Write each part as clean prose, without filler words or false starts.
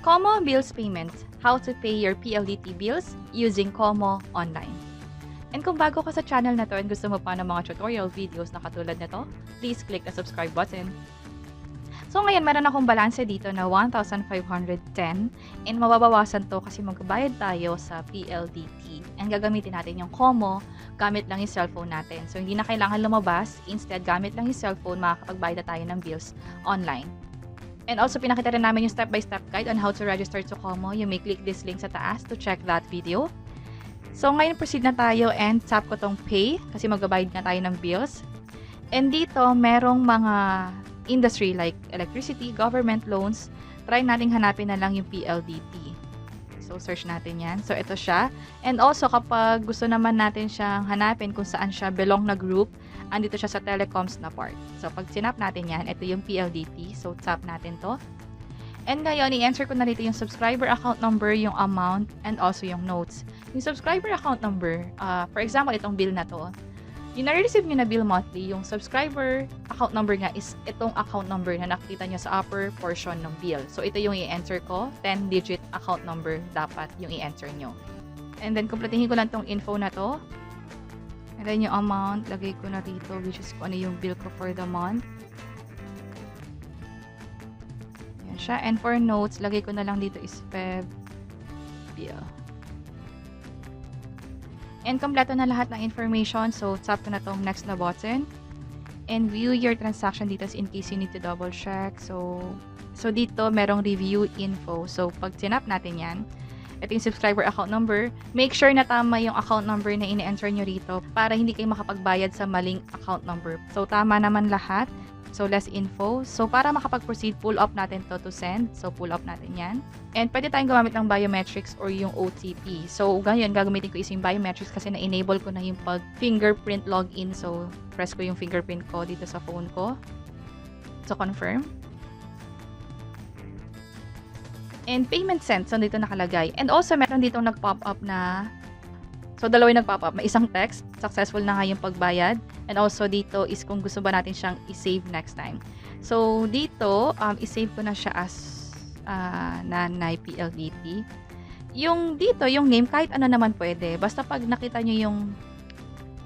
Komo Bills Payments, how to pay your PLDT bills using Komo online. And kung bago ka sa channel na to and gusto mo pa ng mga tutorial videos na katulad nito, please click the subscribe button. So ngayon, meron akong balanse dito na 1,510 and mababawasan to kasi magbayad tayo sa PLDT. And gagamitin natin yung Komo, gamit lang yung cellphone natin. So hindi na kailangan lumabas, instead gamit lang yung cellphone, makakapagbayad na tayo ng bills online. And also, pinakita rin namin yung step-by-step guide on how to register to Komo. You may click this link sa taas to check that video. So, ngayon proceed na tayo and tap ko tong pay kasi magbabayad na tayo ng bills. And dito, merong mga industry like electricity, government loans. Try nating hanapin na lang yung PLDT. So, search natin yan. So, ito siya. And also, kapag gusto naman natin siyang hanapin kung saan siya belong na group, andito siya sa telecoms na part. So, pag sinap natin yan, ito yung PLDT. So, tap natin to. And ngayon, i-enter ko na dito yung subscriber account number, yung amount, and also yung notes. Yung subscriber account number, for example, itong bill na to, yung nare-receive nyo na bill monthly, yung subscriber account number nga is itong account number na nakikita nyo sa upper portion ng bill. So, ito yung i-enter ko. 10-digit account number dapat yung i-enter nyo. And then, kumpletehin ko lang tong info na to. And then, yung amount, lagay ko na dito, which is kung ano yung bill ko for the month. Yan siya. And for notes, lagay ko na lang dito is Feb bill. And kompleto na lahat ng information. So, tap ko na tong next na button. And view your transaction details in case you need to double check. So dito, merong review info. So, pag sinap natin yan, ito yung subscriber account number. Make sure na tama yung account number na ini-enter nyo rito para hindi kayo makapagbayad sa maling account number. So, tama naman lahat. So, less info. So, para makapag-proceed, pull up natin to send. So, pull up natin yan. And pwede tayong gumamit ng biometrics or yung OTP. So, ganyan, gagamitin ko is yung biometrics kasi na-enable ko na yung pag-fingerprint login. So, press ko yung fingerprint ko dito sa phone ko. So, confirm. And payment sent. So, dito nakalagay. And also, meron dito nag-pop up na dalawa yung nag-pop up. May isang text. Successful na nga yung pagbayad. And also, dito is kung gusto ba natin siyang i-save next time. So, dito, i-save ko na siya as Nanay PLDT. Yung dito, yung name, kahit ano naman pwede. Basta pag nakita nyo yung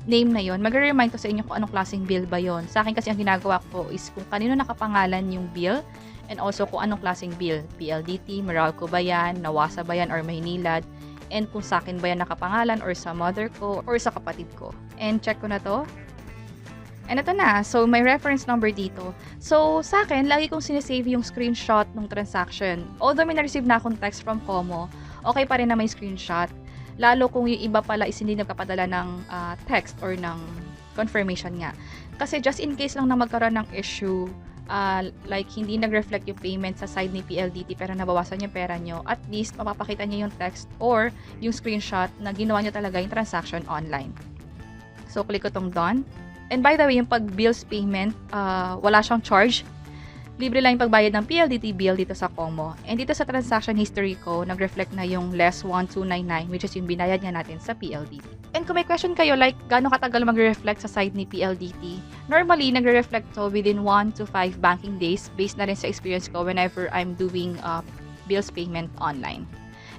name na yon, mag-remind ko sa inyo kung anong klaseng bill ba yon. Sa akin kasi ang ginagawa ko is kung kanino nakapangalan yung bill and also kung anong klaseng bill. PLDT, Meralco ba yan, Nawasa ba yan, or Maynilad. And kung sa akin ba yan nakapangalan or sa mother ko or sa kapatid ko. And check ko na to. And ito na. So, may reference number dito. So, sa akin, lagi kong sinesave yung screenshot ng transaction. Although may na-receive na akong text from Komo, okay pa rin na may screenshot. Lalo kung yung iba pala is hindi nagpapadala ng text or ng confirmation nga. Kasi just in case lang na magkaroon ng issue, like hindi nag-reflect yung payment sa side ni PLDT pero nabawasan yung pera nyo, at least mapapakita nyo yung text or yung screenshot na ginawa nyo talaga yung transaction online. So, click ko tong done. And by the way, yung pag-bills payment, wala siyang charge. Libre lang yung pagbayad ng PLDT bill dito sa Komo. And dito sa transaction history ko, nag-reflect na yung less 1299, which is yung binayad nga natin sa PLDT. And kung may question kayo, like, gano'ng katagal mag-reflect sa side ni PLDT? Normally, nag-reflect to within 1 to 5 banking days, based na rin sa experience ko whenever I'm doing bills payment online.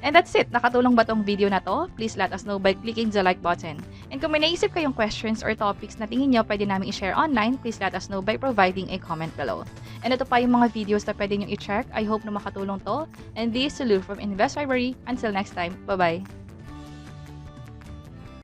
And that's it. Nakatulong ba tong video na to? Please let us know by clicking the like button. And kung may naisip kayong questions or topics na tingin nyo pwede namin i-share online, please let us know by providing a comment below. And ito pa yung mga videos na pwede nyo i-check. I hope na makatulong to. And this is Lou from Investlibrary. Until next time, bye-bye!